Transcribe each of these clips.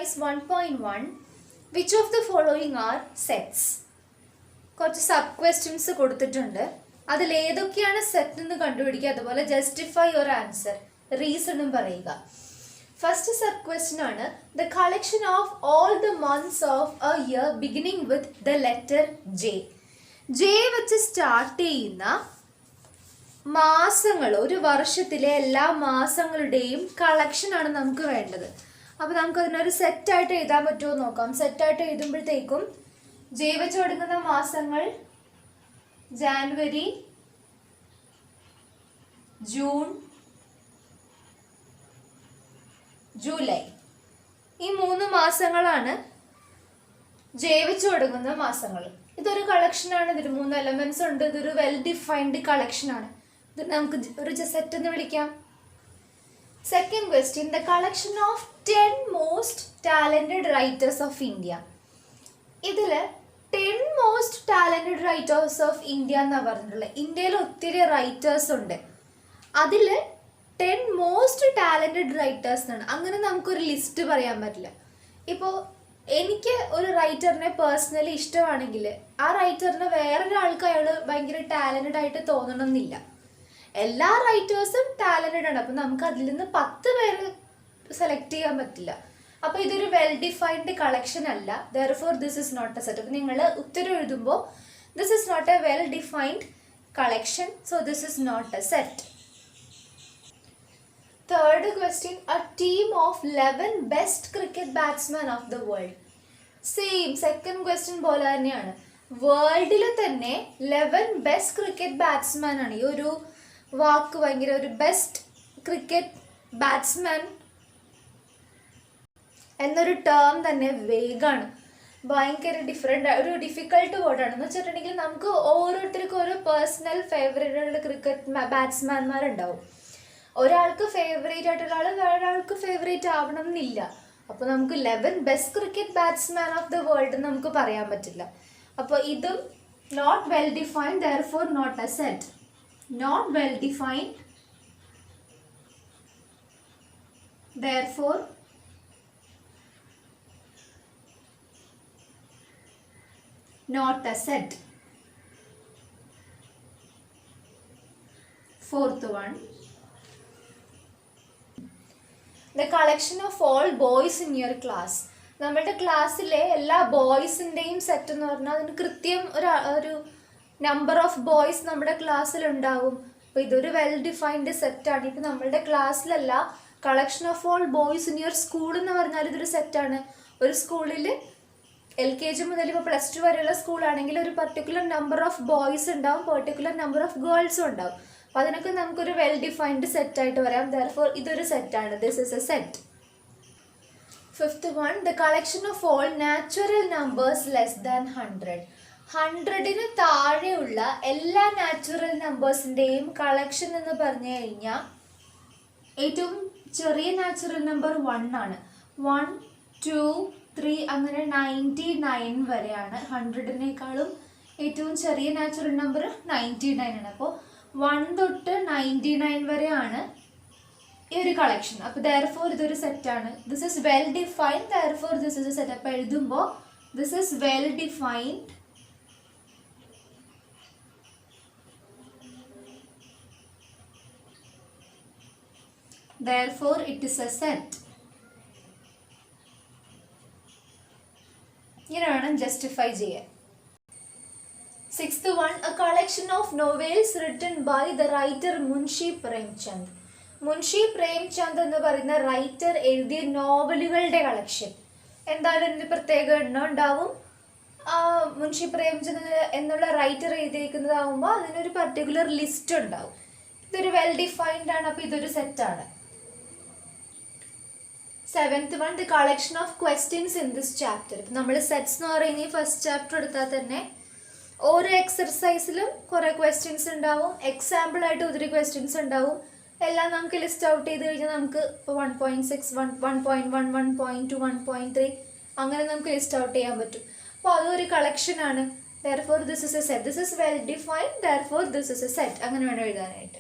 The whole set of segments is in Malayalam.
exercise 1.1 which of the following are sets? കുറച്ച് സബ് ക്വസ്റ്റ്യൻസ് കൊടുത്തിട്ടുണ്ട്. അതിൽ ഏതൊക്കെയാണ് സെറ്റ് എന്ന് കണ്ടുപിടിക്കുക, അതുപോലെ ജസ്റ്റിഫൈ യുവർ ആൻസർ, റീസണും പറയുക. ഫസ്റ്റ് സബ് ക്വസ്റ്റ്യൻ ആണ് the collection of all the months of A year beginning with the letter J. J വെച്ച് സ്റ്റാർട്ട് ചെയ്യുന്ന മാസങ്ങൾ, ഒരു വർഷത്തിലെ എല്ലാ മാസങ്ങളുടെയും കളക്ഷൻ ആണ് നമുക്ക് വേണ്ടത്. അപ്പോൾ നമുക്ക് അതിനൊരു സെറ്റായിട്ട് എഴുതാൻ പറ്റുമോ നോക്കാം. സെറ്റായിട്ട് എഴുതുമ്പോഴത്തേക്കും ജെ വെച്ച് തുടങ്ങുന്ന മാസങ്ങൾ ജാനുവരി, ജൂൺ, ജൂലൈ, ഈ 3 മാസങ്ങളാണ് ജെ വെച്ച് തുടങ്ങുന്ന മാസങ്ങൾ. ഇതൊരു കളക്ഷനാണ്. ഇതിൽ 3 എലമെന്റ്സ് ഉണ്ട്. ഇതൊരു വെൽ ഡിഫൈൻഡ് കളക്ഷനാണ്. ഇത് നമുക്ക് ഒരു സെറ്റ് എന്ന് വിളിക്കാം. Second question the collection of 10 most talented writers of India. ഇതിൽ 10 most talented writers of India എന്നാണ് പറഞ്ഞിട്ടുള്ളത്. ഇന്ത്യയിൽ ഒത്തിരി റൈറ്റേഴ്സ് ഉണ്ട്. അതിൽ 10 മോസ്റ്റ് ടാലന്റഡ് റൈറ്റേഴ്സ് എന്നാണ്. അങ്ങനെ നമുക്കൊരു ലിസ്റ്റ് പറയാൻ പറ്റില്ല. ഇപ്പോൾ എനിക്ക് ഒരു റൈറ്ററിനെ പേഴ്സണലി ഇഷ്ടമാണെങ്കിൽ ആ റൈറ്ററിനെ വേറൊരാൾക്ക് അയാൾ ഭയങ്കര ടാലന്റഡ് ആയിട്ട് തോന്നണമെന്നില്ല. എല്ലാ റൈറ്റേഴ്സും ടാലന്റഡ് ആണ്. അപ്പം നമുക്ക് അതിൽ നിന്ന് 10 പേര് സെലക്ട് ചെയ്യാൻ പറ്റില്ല. അപ്പോൾ ഇതൊരു വെൽ ഡിഫൈൻഡ് കളക്ഷൻ അല്ല. Therefore this is not a set. അപ്പം നിങ്ങൾ ഉത്തരം എഴുതുമ്പോൾ this is not a well defined collection, so this is not a set. Third question a team of 11 best cricket batsman of the world. Same second question പോലെ തന്നെയാണ്. വേൾഡിൽ തന്നെ 11 ബെസ്റ്റ് ക്രിക്കറ്റ് ബാറ്റ്സ്മാൻ ആണ്. ഈ ഒരു വാക്ക് ഭയങ്കര ഒരു ബെസ്റ്റ് ക്രിക്കറ്റ് ബാറ്റ്സ്മാൻ എന്നൊരു ടേം തന്നെ വേഗാണ്. ഭയങ്കര ഒരു ഡിഫിക്കൽട്ട് വേർഡാണ്. എന്ന് വെച്ചിട്ടുണ്ടെങ്കിൽ നമുക്ക് ഓരോരുത്തർക്കും ഓരോ പേഴ്സണൽ ഫേവറേറ്റ് ക്രിക്കറ്റ് ബാറ്റ്സ്മാൻമാരുണ്ടാവും. ഒരാൾക്ക് ഫേവറേറ്റ് ആയിട്ടുള്ള ആൾ വേറൊരാൾക്ക് ഫേവറേറ്റ് ആവണം എന്നില്ല. അപ്പോൾ നമുക്ക് 11 best cricket batsman of the world നമുക്ക് പറയാൻ പറ്റില്ല. അപ്പോൾ ഇതും not well defined, therefore not a set. Not well defined, therefore not a set. Fourth one, the collection of all boys in your class. നമ്മുടെ ക്ലാസ്സിലെ എല്ലാ ബോയ്സിൻ്റെയും സെറ്റ് എന്ന് പറഞ്ഞാൽ അതിന് കൃത്യം ഒരു നമ്പർ ഓഫ് ബോയ്സ് നമ്മുടെ ക്ലാസ്സിലുണ്ടാവും. അപ്പോൾ ഇതൊരു വെൽ ഡിഫൈൻഡ് സെറ്റാണ്. ഇപ്പം നമ്മളുടെ ക്ലാസ്സിലല്ല, collection of all boys in your school എന്ന് പറഞ്ഞാൽ ഇതൊരു സെറ്റാണ്. ഒരു സ്കൂളിൽ LKG മുതൽ ഇപ്പോൾ +2 വരെയുള്ള സ്കൂളാണെങ്കിൽ ഒരു പർട്ടിക്കുലർ നമ്പർ ഓഫ് ബോയ്സ് ഉണ്ടാവും, പെർട്ടിക്കുലർ നമ്പർ ഓഫ് ഗേൾസും ഉണ്ടാവും. അപ്പോൾ അതിനൊക്കെ നമുക്കൊരു വെൽ ഡിഫൈൻഡ് സെറ്റായിട്ട് വരാം. ദെയർഫോർ ഇതൊരു സെറ്റാണ്. This is a set. Fifth one the collection of all natural numbers less than 100. 100ന് താഴെയുള്ള എല്ലാ നാച്ചുറൽ നമ്പേഴ്സിൻ്റെയും കളക്ഷൻ എന്ന് പറഞ്ഞു കഴിഞ്ഞാൽ ഏറ്റവും ചെറിയ നാച്ചുറൽ നമ്പർ 1 ആണ്. 1, 2, 3 അങ്ങനെ 99 വരെയാണ്. 100നേക്കാളും ഏറ്റവും ചെറിയ നാച്ചുറൽ നമ്പർ 99 ആണ്. അപ്പോൾ 1 തൊട്ട് 99 വരെയാണ് ഈ ഒരു കളക്ഷൻ. അപ്പോൾ ദെയർഫോർ ഇതൊരു സെറ്റാണ്. This is well defined, therefore this is a set. അപ്പോൾ എഴുതുമ്പോൾ this is well defined, therefore it is a set. ഇങ്ങനെ വേണം ജസ്റ്റിഫൈ ചെയ്യാൻ. Sixth one a collection of novels written by the writer Munshi Premchand. Munshi Premchand എന്ന് പറയുന്ന റൈറ്റർ എഴുതിയ നോവലുകളുടെ കളക്ഷൻ. എന്തായാലും ഇതിന് പ്രത്യേക എണ്ണം ഉണ്ടാവും. മുൻഷി പ്രേംചന്ദ് എന്നുള്ള റൈറ്റർ എഴുതിയിരിക്കുന്നതാകുമ്പോൾ അതിനൊരു പർട്ടിക്കുലർ ലിസ്റ്റ് ഉണ്ടാവും. ഇതൊരു വെൽ ഡിഫൈൻഡ് ആണ്. അപ്പോൾ ഇതൊരു സെറ്റാണ്. Seventh one the collection of questions in this chapter. ഇപ്പം നമ്മൾ സെറ്റ്സ് എന്ന് പറയുന്ന ഈ ഫസ്റ്റ് ചാപ്റ്റർ എടുത്താൽ തന്നെ ഓരോ എക്സർസൈസിലും കുറേ ക്വസ്റ്റ്യൻസ് ഉണ്ടാവും. എക്സാമ്പിളായിട്ട് ഒത്തിരി ക്വസ്റ്റ്യൻസ് ഉണ്ടാവും. എല്ലാം നമുക്ക് ലിസ്റ്റ് ഔട്ട് ചെയ്ത് കഴിഞ്ഞാൽ നമുക്ക് ഇപ്പോൾ 1.6, 1.1, 1.2, 1.3 അങ്ങനെ നമുക്ക് ലിസ്റ്റ് ഔട്ട് ചെയ്യാൻ പറ്റും. അപ്പോൾ അതൊരു കളക്ഷനാണ്. therefore this is a set. This is well defined, therefore this is a set. അങ്ങനെ വേണം എഴുതാനായിട്ട്.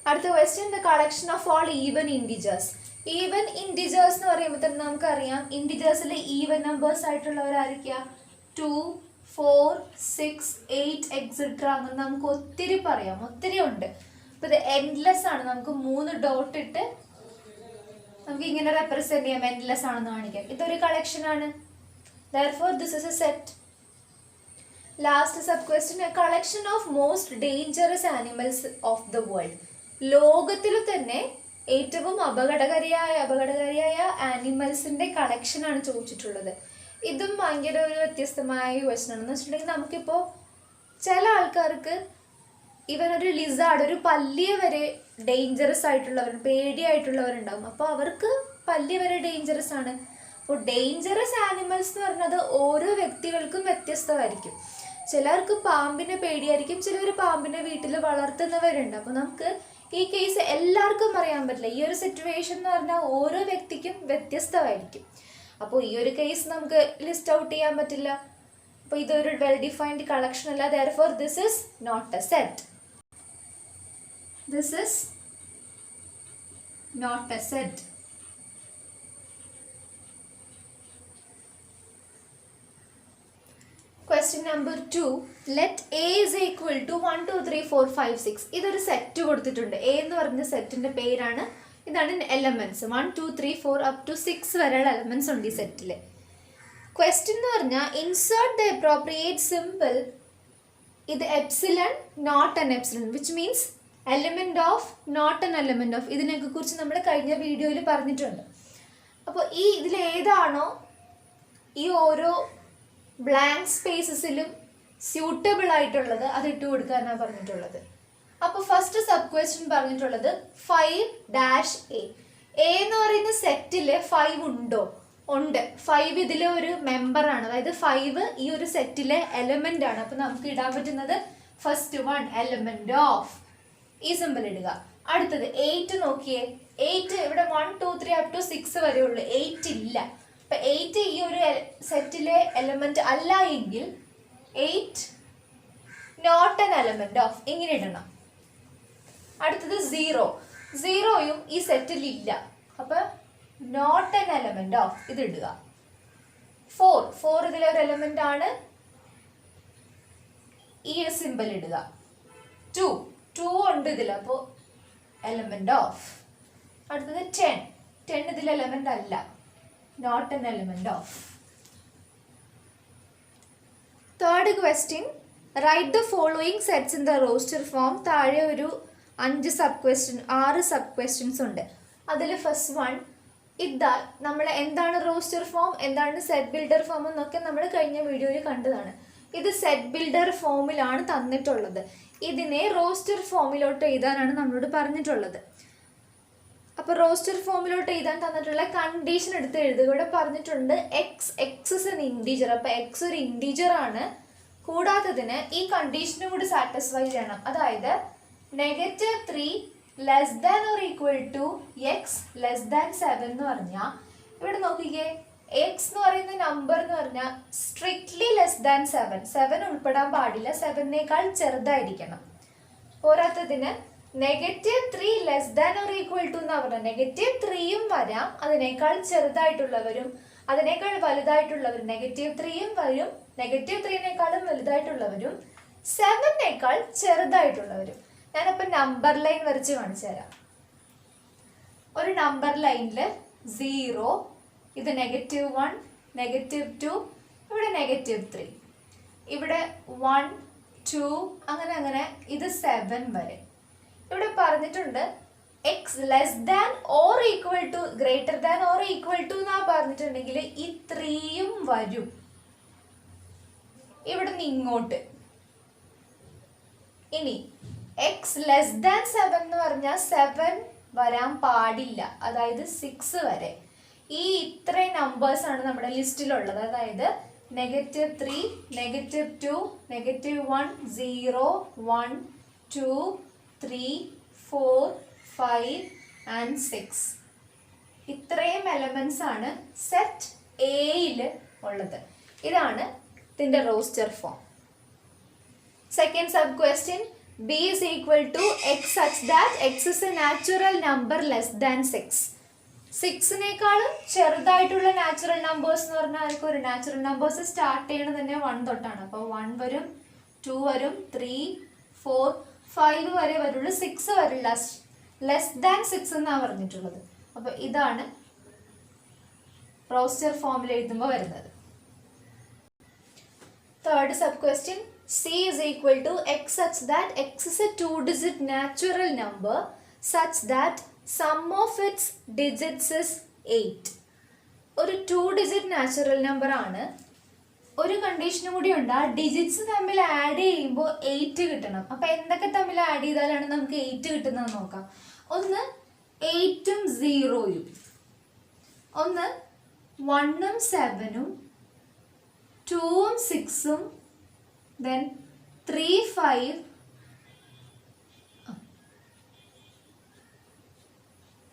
അടുത്ത question, the collection of all even integers. Even integers എന്ന് പറയുമ്പോൾ തന്നെ നമുക്കറിയാം ഇൻഡിജേഴ്സിലെ ഈവൻ നമ്പേഴ്സ് ആയിട്ടുള്ളവരായിരിക്കുക 2, 4, 6, 8 എക്സെട്ര. അങ്ങനെ നമുക്ക് ഒത്തിരി പറയാം, ഒത്തിരി ഉണ്ട്. അപ്പോൾ ഇത് എൻഡ്ലെസ് ആണ്. നമുക്ക് 3 ഡോട്ട് ഇട്ട് നമുക്ക് ഇങ്ങനെ റെപ്രസെന്റ് ചെയ്യാം, എൻഡ്ലെസ് ആണെന്ന് കാണിക്കാം. ഇതൊരു കളക്ഷൻ ആണ്. Therefore this is a set. Last sub question, a collection of most dangerous animals of the world. ലോകത്തിൽ തന്നെ ഏറ്റവും അപകടകാരിയായ ആനിമൽസിന്റെ കളക്ഷൻ ആണ് ചോദിച്ചിട്ടുള്ളത്. ഇതും ഭയങ്കര ഒരു വ്യത്യസ്തമായ ക്വസ്റ്റൻ ആണെന്ന് വെച്ചിട്ടുണ്ടെങ്കിൽ നമുക്കിപ്പോൾ ചില ആൾക്കാർക്ക് ഇവനൊരു ലിസാർഡ്, ഒരു പല്ലിയെ വരെ ഡേഞ്ചറസ് ആയിട്ടുള്ളവർ, പേടിയായിട്ടുള്ളവരുണ്ടാവും. അപ്പോൾ അവർക്ക് പല്ലി വരെ ഡേഞ്ചറസ് ആണ്. അപ്പോൾ ഡേഞ്ചറസ് ആനിമൽസ് എന്ന് പറഞ്ഞത് ഓരോ വ്യക്തികൾക്കും വ്യത്യസ്തമായിരിക്കും. ചിലർക്ക് പാമ്പിനെ പേടിയായിരിക്കും, ചിലർ പാമ്പിനെ വീട്ടിൽ വളർത്തുന്നവരുണ്ട്. അപ്പോൾ നമുക്ക് ഈ കേസ് എല്ലാവർക്കും അറിയാൻ പറ്റില്ല. ഈ ഒരു സിറ്റുവേഷൻ എന്ന് പറഞ്ഞാൽ ഓരോ വ്യക്തിക്കും വ്യത്യസ്തമായിരിക്കും. അപ്പോൾ ഈ ഒരു കേസ് നമുക്ക് ലിസ്റ്റ് ഔട്ട് ചെയ്യാൻ പറ്റില്ല. അപ്പോൾ ഇതൊരു വെൽ ഡിഫൈൻഡ് കളക്ഷൻ അല്ല. therefore this is not a set. This is not a set. Question number 2. Let A is equal to 1, 2, 3, 4, 5, 6. ഇതൊരു സെറ്റ് കൊടുത്തിട്ടുണ്ട്. എ എന്ന് പറയുന്ന സെറ്റിന്റെ പേരാണ്. ഇതാണ് എലമെന്റ്സ്. 1, 2, 3, 4 അപ് ടു 6 വരെയുള്ള എലമെന്റ്സ് ഉണ്ട് ഈ സെറ്റിൽ. ക്വസ്റ്റ്യൻ എന്ന് പറഞ്ഞാൽ ഇൻസേർട്ട് ദ അപ്രോപ്രിയേറ്റ് സിമ്പിൾ. ഇത് epsilon, not an epsilon, which means element of, not an element of. ഇതിനെയൊക്കെ കുറിച്ച് നമ്മൾ കഴിഞ്ഞ വീഡിയോയിൽ പറഞ്ഞിട്ടുണ്ട്. അപ്പോൾ ഈ ഇതിൽ ഏതാണോ ഈ ഓരോ ബ്ലാങ്ക് സ്പേസസിലും സ്യൂട്ടബിൾ ആയിട്ടുള്ളത് അത് ഇട്ട് കൊടുക്കാനാണ് പറഞ്ഞിട്ടുള്ളത്. അപ്പോൾ ഫസ്റ്റ് സബ് ക്വസ്റ്റ്യൻ പറഞ്ഞിട്ടുള്ളത് 5-A. എ എന്ന് പറയുന്ന സെറ്റിൽ 5 ഉണ്ടോ? ഉണ്ട്. 5 ഇതിലെ ഒരു മെമ്പറാണ്. അതായത് 5 ഈ ഒരു സെറ്റിലെ എലമെന്റ് ആണ്. അപ്പോൾ നമുക്ക് ഇടാൻ പറ്റുന്നത് ഫസ്റ്റ് 1 എലമെന്റ് ഓഫ്, ഈ സിമ്പിൾ ഇടുക. അടുത്തത് 8 നോക്കിയേ. 8 ഇവിടെ 1, 2, 3 അപ് ടു 6 വരെ ഉള്ളൂ. 8 ഇല്ല. അപ്പൊ 8 ഈ ഒരു സെറ്റിലെ എലമെന്റ് അല്ല എങ്കിൽ 8 നോട്ട് ആൻ എലമെന്റ് ഓഫ്, ഇങ്ങനെ ഇടണം. അടുത്തത് 0യും ഈ സെറ്റിൽ ഇല്ല. അപ്പൊ നോട്ട് ആൻ എലമെന്റ് ഓഫ്, ഇത് ഇടുക. 4 ഇതിലെ ഒരു എലമെന്റ് ആണ്, ഈ സിമ്പിൾ ഇടുക. 2 ഉണ്ട് ഇതിൽ, അപ്പോ എലമെന്റ് ഓഫ്. അടുത്തത് 10 ഇതിൽ എലമെന്റ് അല്ല, not an element of. Third question, write the following sets in the roster form. താഴെ ഒരു 6 സബ് ക്വസ്റ്റ്യൻസ് ഉണ്ട്. അതിൽ ഫസ്റ്റ് 1, ഇതാ നമ്മൾ എന്താണ് റോസ്റ്റർ ഫോം, എന്താണ് സെറ്റ് ബിൽഡർ ഫോം എന്നൊക്കെ നമ്മൾ കഴിഞ്ഞ വീഡിയോയിൽ കണ്ടതാണ്. ഇത് സെറ്റ് ബിൽഡർ ഫോമിലാണ് തന്നിട്ടുള്ളത്. ഇതിനെ റോസ്റ്റർ ഫോമിലോട്ട് എഴുതാനാണ് നമ്മളോട് പറഞ്ഞിട്ടുള്ളത്. അപ്പോൾ റോസ്റ്റർ ഫോമിലോട്ട് എഴുതാൻ തന്നിട്ടുള്ള കണ്ടീഷൻ എടുത്ത് എഴുതുക. ഇവിടെ പറഞ്ഞിട്ടുണ്ട് എക്സ് ഇസ് എൻ ഇൻറ്റീജർ. അപ്പോൾ എക്സ് ഒരു ഇൻറ്റീജർ ആണ്. കൂടാത്തതിന് ഈ കണ്ടീഷനും കൂടി സാറ്റിസ്ഫൈ ചെയ്യണം. അതായത് -3 less than or equal to x less than 7 എന്ന് പറഞ്ഞാൽ ഇവിടെ നോക്കിക്കേ, എക്സ് എന്ന് പറയുന്ന നമ്പർ എന്ന് പറഞ്ഞാൽ സ്ട്രിക്ട്ലി ലെസ് ദാൻ 7 ഉൾപ്പെടാൻ പാടില്ല, 7നേക്കാൾ ചെറുതായിരിക്കണം. പോരാത്തതിന് -3 less than or equal to എന്ന് പറഞ്ഞാൽ -3യും വരാം, അതിനേക്കാൾ ചെറുതായിട്ടുള്ളവരും അതിനേക്കാൾ വലുതായിട്ടുള്ളവരും. -3യും വരും, -3നേക്കാളും വലുതായിട്ടുള്ളവരും, 7നേക്കാൾ ചെറുതായിട്ടുള്ളവരും. ഞാനപ്പോൾ നമ്പർ ലൈൻ വരച്ച് കാണിച്ചു തരാം. ഒരു നമ്പർ ലൈനിൽ 0, ഇത് -1, -2, ഇവിടെ -3, ഇവിടെ 1, 2, അങ്ങനെ ഇത് 7 വരെ. ഇവിടെ പറഞ്ഞിട്ടുണ്ട് x less than or equal to, greater than or equal to എന്നാ പറഞ്ഞിട്ടുണ്ടെങ്കിൽ ഈ 3യും വരും ഇവിടെ നിന്ന് ഇങ്ങോട്ട്. ഇനി എക്സ് ലെസ് ദാൻ 7 എന്ന് പറഞ്ഞാൽ 7 വരാൻ പാടില്ല, അതായത് 6 വരെ. ഈ ഇത്രയും നമ്പേഴ്സ് ആണ് നമ്മുടെ ലിസ്റ്റിലുള്ളത്. അതായത് -3, -2, -1, 0, 1, 2, 3, 4, 5 and 6. ഇത്രയും എലമെന്റ്സ് ആണ് സെറ്റ് എയിൽ ഉള്ളത്. ഇതാണ് ഇതിന്റെ roster form. Second sub question, b is equal to x such that x is a natural number less than 6. 6-നേക്കാളും ചെറുതായിട്ടുള്ള നാച്ചുറൽ നമ്പേഴ്സ് എന്ന് പറഞ്ഞാൽ ഒരു നാച്ചുറൽ നമ്പേഴ്സ് സ്റ്റാർട്ട് ചെയ്യണത് തന്നെ 1 തൊട്ടാണ്. അപ്പോൾ 1 വരും, 2 വരും, 3, 4, 5 വരെ വരുള്ളൂ, 6 വരില്ല. ലെസ് ദാൻ 6 എന്നാണ് പറഞ്ഞിട്ടുള്ളത്. അപ്പോൾ ഇതാണ് റോസ്റ്റർ ഫോമിൽ എഴുതുമ്പോൾ വരുന്നത്. Third sub question, c is equal to x such that x is a 2-digit natural number such that sum of its digits is 8. ഒരു 2-digit നാച്ചുറൽ നമ്പർ ആണ്. ഒരു കണ്ടീഷനും കൂടി ഉണ്ട്, ആ ഡിജിറ്റ്സ് തമ്മിൽ ആഡ് ചെയ്യുമ്പോൾ 8 കിട്ടണം. അപ്പോൾ എന്തൊക്കെ തമ്മിൽ ആഡ് ചെയ്താലാണ് നമുക്ക് 8 കിട്ടുന്നത് നോക്കാം. ഒന്ന് 8ഉം 0യും, ഒന്ന് 1ഉം 7ഉം, 2ഉം 6ഉം, then 3, 5,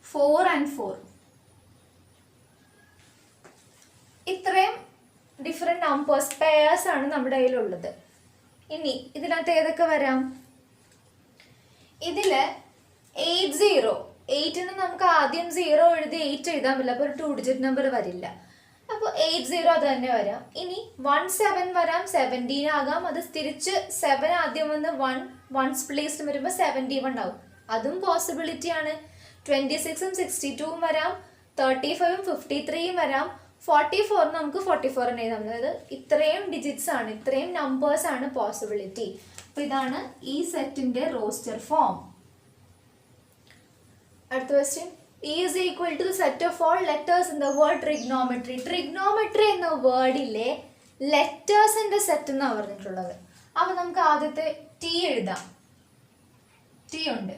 4 and 4. ഇത്രയും ഡിഫറെൻറ്റ് നമ്പേഴ്സ് പെയർസ് ആണ് നമ്മുടെ കയ്യിലുള്ളത്. ഇനി ഇതിനകത്ത് ഏതൊക്കെ വരാം? ഇതിൽ 8, 8ന് നമുക്ക് ആദ്യം 0 എഴുതി 8 എഴുതാൻ പറ്റില്ല, അപ്പോൾ ഒരു 2-digit നമ്പർ വരില്ല. അപ്പോൾ 80 അത് തന്നെ വരാം. ഇനി 17 വരാം, 17 ആകാം. അത് തിരിച്ച് 7 ആദ്യം വന്ന് 1 പ്ലേസ് വരുമ്പോൾ 71 ആവും, അതും പോസിബിലിറ്റി ആണ്. 26ഉം 62ഉം വരാം, 35ഉം 53ഉം വരാം, 44 നമുക്ക് 44 എന്ന് എഴുതാം. അതായത് ഇത്രയും ഡിജിറ്റ്സ് ആണ്, ഇത്രയും നമ്പേഴ്സ് ആണ് പോസിബിലിറ്റി. അപ്പോൾ ഇതാണ് ഈ സെറ്റിന്റെ റോസ്റ്റർ ഫോം. അടുത്ത question, E is equal to the set of all letters in the word trigonometry. Trigonometry എന്ന വേർഡിലെ ലെറ്റേഴ്സിന്റെ സെറ്റ് എന്നാണ് പറഞ്ഞിട്ടുള്ളത്. അപ്പോൾ നമുക്ക് ആദ്യത്തെ ടി എഴുതാം. ടി ഉണ്ട്.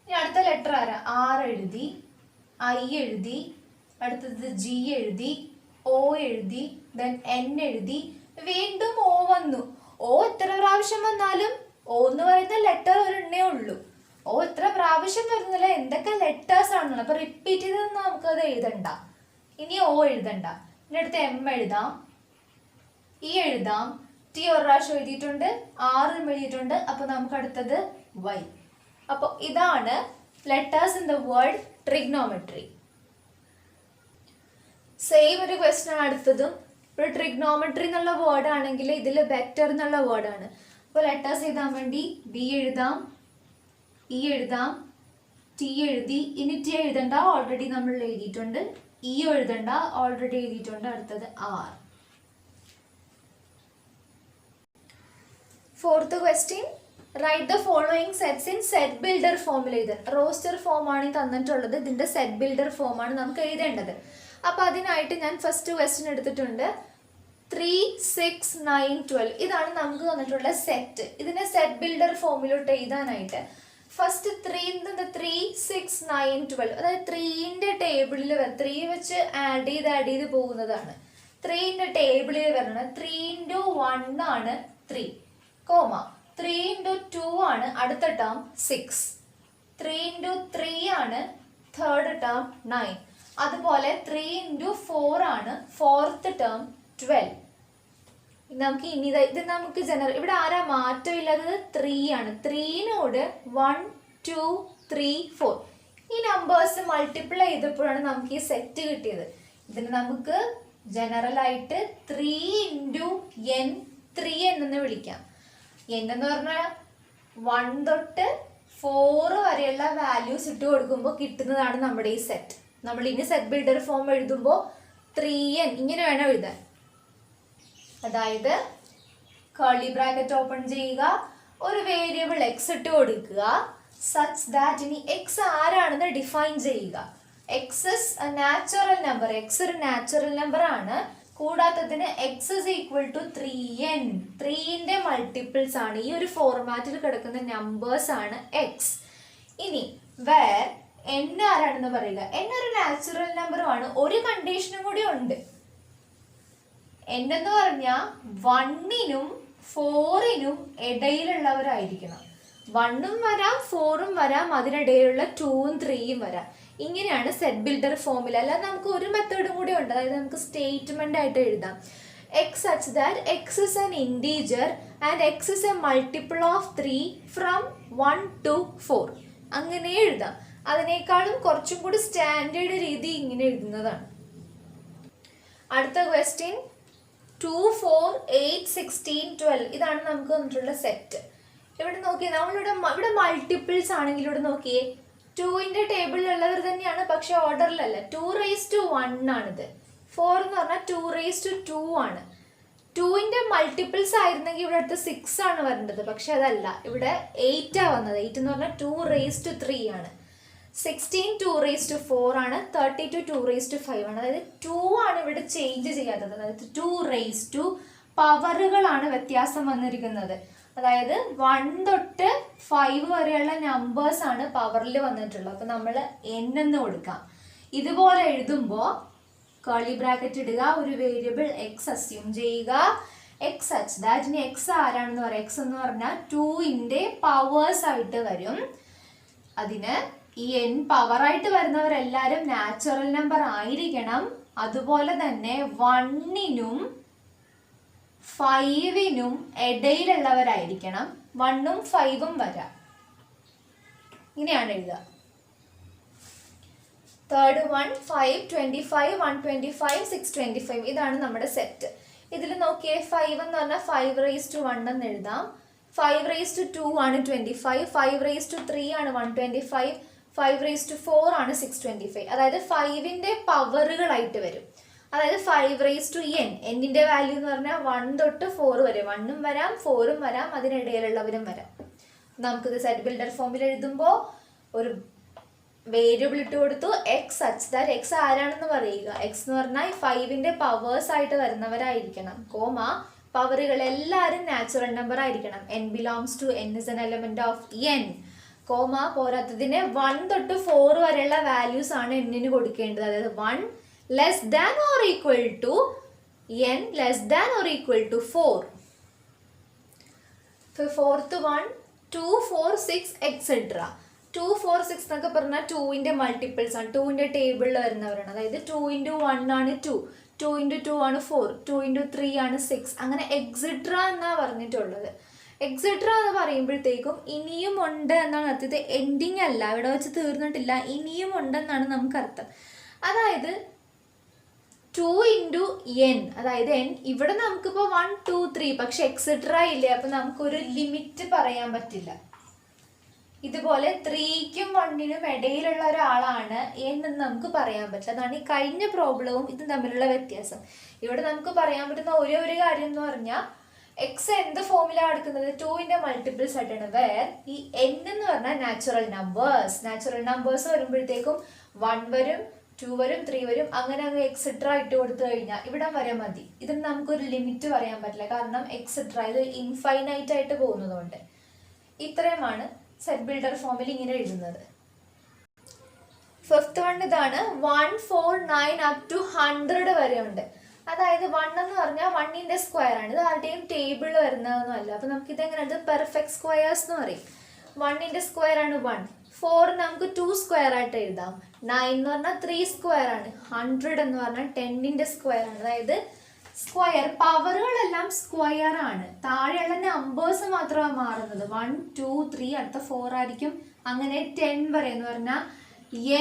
ഇനി അടുത്ത ലെറ്റർ ആരാ? R എഴുതി, I എഴുതി, അടുത്തത് G എഴുതി, O എഴുതി, then N എഴുതി, വീണ്ടും O വന്നു. O എത്ര പ്രാവശ്യം വന്നാലും O എന്ന് പറയുന്ന ലെറ്റർ ഒരെണ്ണേ ഉള്ളൂ. ഓ എത്ര പ്രാവശ്യം വരുന്നില്ല, എന്തൊക്കെ ലെറ്റേഴ്സ് ആണെന്നുള്ളത്. അപ്പോൾ റിപ്പീറ്റ് ചെയ്ത് നമുക്കത് എഴുതണ്ട. ഇനി O എഴുതണ്ട. ഇനി അടുത്ത് M എഴുതാം, E എഴുതാം, T ഒരു പ്രാവശ്യം എഴുതിയിട്ടുണ്ട്, R എഴുതിയിട്ടുണ്ട്. അപ്പോൾ നമുക്ക് അടുത്തത് Y. അപ്പോൾ ഇതാണ് letters in the word trigonometry. Same ഒരു ക്വസ്റ്റ്യൻ ആണ് അടുത്തതും. ഇപ്പോൾ ട്രിഗ്നോമെട്രി എന്നുള്ള വേർഡ് ആണെങ്കിൽ ഇതിൽ വെക്റ്റർ എന്നുള്ള വേർഡാണ്. അപ്പോൾ ലെറ്റേഴ്സ് എഴുതാൻ വേണ്ടി B എഴുതാം, E എഴുതാം, T എഴുതി. ഇനി T എഴുതണ്ട, ഓൾറെഡി നമ്മൾ എഴുതിയിട്ടുണ്ട്. E എഴുതണ്ട, ഓൾറെഡി എഴുതിയിട്ടുണ്ട്. അടുത്തത് R. Fourth question, write the following sets in set builder ഫോമിൽ എഴുതാൻ. റോസ്റ്റർ ഫോം ആണ് തന്നിട്ടുള്ളത്, ഇതിൻ്റെ സെറ്റ് ബിൽഡർ ഫോം ആണ് നമുക്ക് എഴുതേണ്ടത്. അപ്പോൾ അതിനായിട്ട് ഞാൻ ഫസ്റ്റ് ക്വസ്റ്റ്യൻ എടുത്തിട്ടുണ്ട്. 3, 6, 9, 12 ഇതാണ് നമുക്ക് തന്നിട്ടുള്ള സെറ്റ്. ഇതിനെ സെറ്റ് ബിൽഡർ ഫോമിലോട്ട് എഴുതാനായിട്ട് ഫസ്റ്റ് 3, 6, 9, 12 അതായത് 3ന്റെ ടേബിളിൽ 3 വെച്ച് ആഡ് ചെയ്ത് പോകുന്നതാണ്. 3ന്റെ ടേബിളിൽ വരണം. 3 into 1 ആണ് 3, 3 into 2 ആണ് അടുത്ത ടേം 6, 3 into 3 ആണ് തേർഡ് ടേം 9, അതുപോലെ 3 into 4 ആണ് ഫോർത്ത് ടേം 12. നമുക്ക് ഇനി ഇത് നമുക്ക് ഇവിടെ ആരാ മാറ്റമില്ലാത്തത്? 3 ആണ്. 3നോട് 1, 2, 3, 4 ഈ നമ്പേഴ്സ് മൾട്ടിപ്ലൈ ചെയ്തപ്പോഴാണ് നമുക്ക് ഈ സെറ്റ് കിട്ടിയത്. ഇതിന് നമുക്ക് ജനറൽ ആയിട്ട് 3 into n 3 എന്ന് വിളിക്കാം. n എന്ന് പറഞ്ഞാൽ 1 തൊട്ട് 4 വരെയുള്ള വാല്യൂസ് ഇട്ട് കൊടുക്കുമ്പോൾ കിട്ടുന്നതാണ് നമ്മുടെ ഈ സെറ്റ്. നമ്മൾ ഇനി സെറ്റ് ബിൽഡർ ഫോം എഴുതുമ്പോൾ 3n ഇങ്ങനെ വേണം എഴുതാൻ. അതായത് കർലി ബ്രാക്കറ്റ് ഓപ്പൺ ചെയ്യുക, ഒരു വേരിയബിൾ എക്സ് ഇട്ട് കൊടുക്കുക, സച്ച് ദാറ്റ് ഇനി എക്സ് ആരാണെന്ന് ഡിഫൈൻ ചെയ്യുക. X is a natural number, X ഒരു നാച്ചുറൽ നമ്പർ ആണ്. കൂടാത്തതിന് X is equal to 3n, 3ന്റെ മൾട്ടിപ്പിൾസ് ആണ്. ഈ ഒരു ഫോർമാറ്റിൽ കിടക്കുന്ന നമ്പേഴ്സ് ആണ് എക്സ്. ഇനി വേർ n ആരാണെന്ന് പറയുക. n ഒരു നാച്ചുറൽ നമ്പറുമാണ്. ഒരു കണ്ടീഷനും കൂടി ഉണ്ട്. n എന്ന് പറഞ്ഞാൽ 1നും 4നും ഇടയിലുള്ളവരായിരിക്കണം. 1ഉം വരാം 4ഉം വരാം, അതിനിടയിലുള്ള 2ഉം 3യും വരാം. ഇങ്ങനെയാണ് സെറ്റ് ബിൽഡർ ഫോമിൽ. അല്ലാതെ നമുക്ക് ഒരു മെത്തേഡും കൂടി ഉണ്ട്. അതായത് നമുക്ക് സ്റ്റേറ്റ്മെന്റ് ആയിട്ട് എഴുതാം. x such that x is an integer and x is a multiple of 3 from 1 to 4. അങ്ങനെ എഴുതാം. അതിനേക്കാളും കുറച്ചും കൂടി സ്റ്റാൻഡേർഡ് രീതി ഇങ്ങനെ എഴുതുന്നതാണ്. അടുത്ത ക്വസ്റ്റ്യൻ 2, 4, 8, 16, 12 ഇതാണ് നമുക്ക് വന്നിട്ടുള്ള സെറ്റ്. ഇവിടെ നോക്കിയേ, ഇവിടെ മൾട്ടിപ്പിൾസ് ആണെങ്കിൽ ഇവിടെ നോക്കിയേ 2ന്റെ ടേബിളിലുള്ളവർ തന്നെയാണ്, പക്ഷെ ഓർഡറിലല്ല. 2⁻1 ആണിത്. 4 എന്ന് പറഞ്ഞാൽ 2⁻2 ആണ്. 2ന്റെ മൾട്ടിപ്പിൾസ് ആയിരുന്നെങ്കിൽ ഇവിടെ അടുത്ത് 6 ആണ് വരേണ്ടത്, പക്ഷെ അതല്ല, ഇവിടെ 8 ആ വന്നത്. 8 എന്ന് പറഞ്ഞാൽ 2⁻3 ആണ്. 16 2⁻4 ആണ്. 32 2⁻5 ആണ്. അതായത് 2 ആണ് ഇവിടെ ചേഞ്ച് ചെയ്യാത്തത്. അതായത് 2⁻, പവറുകളാണ് വ്യത്യാസം വന്നിരിക്കുന്നത്. അതായത് 1 തൊട്ട് 5 വരെയുള്ള നമ്പേഴ്സ് ആണ് പവറിൽ വന്നിട്ടുള്ളത്. അപ്പം നമ്മൾ n എന്ന് കൊടുക്കാം. ഇതുപോലെ എഴുതുമ്പോൾ കർലി ബ്രാക്കറ്റ് ഇടുക, ഒരു വേരിയബിൾ എക്സ് അസ്യൂം ചെയ്യുക. എക്സ് സച്ച് ദാറ്റ്, ഇനി എക്സ് ആരാണെന്ന് പറയാം. എക്സ് എന്ന് പറഞ്ഞാൽ 2ന്റെ പവേഴ്സ് ആയിട്ട് വരും. അതിന് ഈ n പവറായിട്ട് വരുന്നവരെല്ലാവരും നാച്ചുറൽ നമ്പർ ആയിരിക്കണം. അതുപോലെ തന്നെ 1നും 5നും ഇടയിലുള്ളവരായിരിക്കണം. 1ഉം 5ഉം വരാം. ഇങ്ങനെയാണ് എഴുതുക. തേർഡ് 1, 5, 25, 125, 625 ഇതാണ് നമ്മുടെ സെറ്റ്. ഇതിൽ നോക്കിയേ, 5 എന്ന് പറഞ്ഞാൽ 5⁻1 എന്ന് എഴുതാം. 5⁻2 ആണ് 25, 5⁻3 ആണ് 125, 5⁻4 ആണ് 625. അതായത് 5ന്റെ പവറുകളായിട്ട് വരും. അതായത് 5⁻n, എന്നിന്റെ വാല്യൂ എന്ന് പറഞ്ഞാൽ 1 തൊട്ട് 4 വരെ. 1ഉം വരാം, 4ഉം വരാം, അതിനിടയിലുള്ളവരും വരാം. നമുക്കിത് സെറ്റ് ബിൽഡർ ഫോമിൽ എഴുതുമ്പോൾ ഒരു വേരിയബിൾ ഇട്ട് കൊടുത്തു, എക്സ് സച്ച് ദാറ്റ്, എക്സ് ആരാണെന്ന് പറയുക. എക്സ് എന്ന് പറഞ്ഞാൽ 5ന്റെ പവേഴ്സ് ആയിട്ട് വരുന്നവരായിരിക്കണം, കോമ പവറുകൾ എല്ലാവരും നാച്ചുറൽ നമ്പർ ആയിരിക്കണം. n belongs to n is an element of n, comma പോരാത്തതിന് 1 തൊട്ട് 4 വരെയുള്ള വാല്യൂസ് ആണ് എന്നിന് കൊടുക്കേണ്ടത്. അതായത് 1 less than or equal to n less than or equal to 4. Fourth 1, 2, 4, 6 etc. 2, 4, 6 എന്നൊക്കെ പറഞ്ഞാൽ 2ന്റെ മൾട്ടിപ്പിൾസ് ആണ്. 2ന്റെ ടേബിളിൽ വരുന്നവരാണ്. അതായത് 2 × 1 ആണ് 2, 2 × 2 ആണ് 4, 2 × 3 ആണ് 6, അങ്ങനെ എക്സെട്ര എന്നാണ് പറഞ്ഞിട്ടുള്ളത്. എക്സെട്ര എന്ന് പറയുമ്പോഴത്തേക്കും ഇനിയും ഉണ്ട് എന്നാണ് അർത്ഥം. ഇത് എൻഡിങ് അല്ല, ഇവിടെ വെച്ച് തീർന്നിട്ടില്ല, ഇനിയും ഉണ്ടെന്നാണ് നമുക്ക് അർത്ഥം. അതായത് 2 × n, അതായത് n ഇവിടെ നമുക്കിപ്പോൾ 1, 2, 3, പക്ഷെ എക്സെട്ര ഇല്ലേ, അപ്പം നമുക്കൊരു ലിമിറ്റ് പറയാൻ പറ്റില്ല. ഇതുപോലെ 3ക്കും 1നും ഇടയിലുള്ള ഒരാളാണ് n എന്ന് നമുക്ക് പറയാൻ പറ്റില്ല. അതാണ് ഈ കഴിഞ്ഞ പ്രോബ്ലവും ഇതും തമ്മിലുള്ള വ്യത്യാസം. ഇവിടെ നമുക്ക് പറയാൻ പറ്റുന്ന ഒരേ ഒരു കാര്യം എന്ന് പറഞ്ഞാൽ എക്സ് എന്ത് ഫോമിലാണ് എടുക്കുന്നത്, 2ന്റെ മൾട്ടിപ്പിൾസ് ആയിട്ടാണ്. വേർ ഈ n എന്ന് പറഞ്ഞാൽ നാച്ചുറൽ നമ്പേഴ്സ് വരുമ്പോഴത്തേക്കും 1 വരും, 2 വരും, 3 വരും, അങ്ങനെ അങ്ങ് എക്സെട്ര ഇട്ട് കൊടുത്തു കഴിഞ്ഞാൽ ഇവിടം വരെ മതി. ഇതിന് നമുക്കൊരു ലിമിറ്റ് പറയാൻ പറ്റില്ല, കാരണം എക്സെട്ര ഇത് ഇൻഫൈനൈറ്റ് ആയിട്ട് പോകുന്നതുകൊണ്ട്. ഇത്രയുമാണ് സെറ്റ് ബിൽഡർ ഫോമിൽ ഇങ്ങനെ എഴുതുന്നത്. ഫിഫ്ത്ത് വൺ ഇതാണ്. 1, 4, 9 up to 100 വരെ ഉണ്ട്. അതായത് 1 എന്ന് പറഞ്ഞാൽ 1ന്റെ സ്ക്വയർ ആണ്. ഇത് ആരുടെയും ടേബിൾ വരുന്നതൊന്നും അല്ല. അപ്പൊ നമുക്ക് ഇതെങ്ങനെയാണ്, പെർഫെക്റ്റ് സ്ക്വയേഴ്സ് എന്ന് പറയും. 1ന്റെ സ്ക്വയർ ആണ് 1. 4 നമുക്ക് 2 സ്ക്വയർ ആയിട്ട് എഴുതാം. 9 എന്ന് പറഞ്ഞാൽ 3 സ്ക്വയർ ആണ്. 100 എന്ന് പറഞ്ഞാൽ 10ന്റെ സ്ക്വയർ ആണ്. അതായത് സ്ക്വയർ പവറുകളെല്ലാം സ്ക്വയർ ആണ്. താഴെയുള്ള നമ്പേഴ്സ് മാത്രമാണ് മാറുന്നത്. 1, 2, 3, അടുത്ത 4 ആയിരിക്കും, അങ്ങനെ 10 വരെ എന്ന് പറഞ്ഞാൽ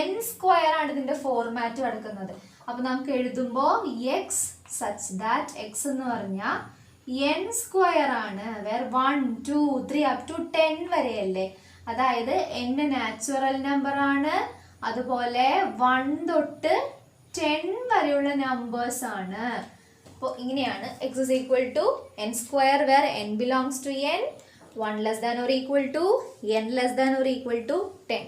n സ്ക്വയർ ആണ് ഇതിന്റെ ഫോർമാറ്റ് കിടക്കുന്നത്. അപ്പൊ നമുക്ക് എഴുതുമ്പോൾ എക്സ് സച്ച് ദാറ്റ് എക്സ് എന്ന് പറഞ്ഞാൽ n സ്ക്വയർ ആണ്. വേർ 1, 2, 3 up to 10 വരെയല്ലേ. അതായത് n നാച്ചുറൽ നമ്പർ ആണ്. അതുപോലെ 1 തൊട്ട് 10 വരെയുള്ള നമ്പേഴ്സ് ആണ്. അപ്പോൾ ഇങ്ങനെയാണ് x is equal to n square where n belongs to n, 1 less than or equal to n less than or equal to 10.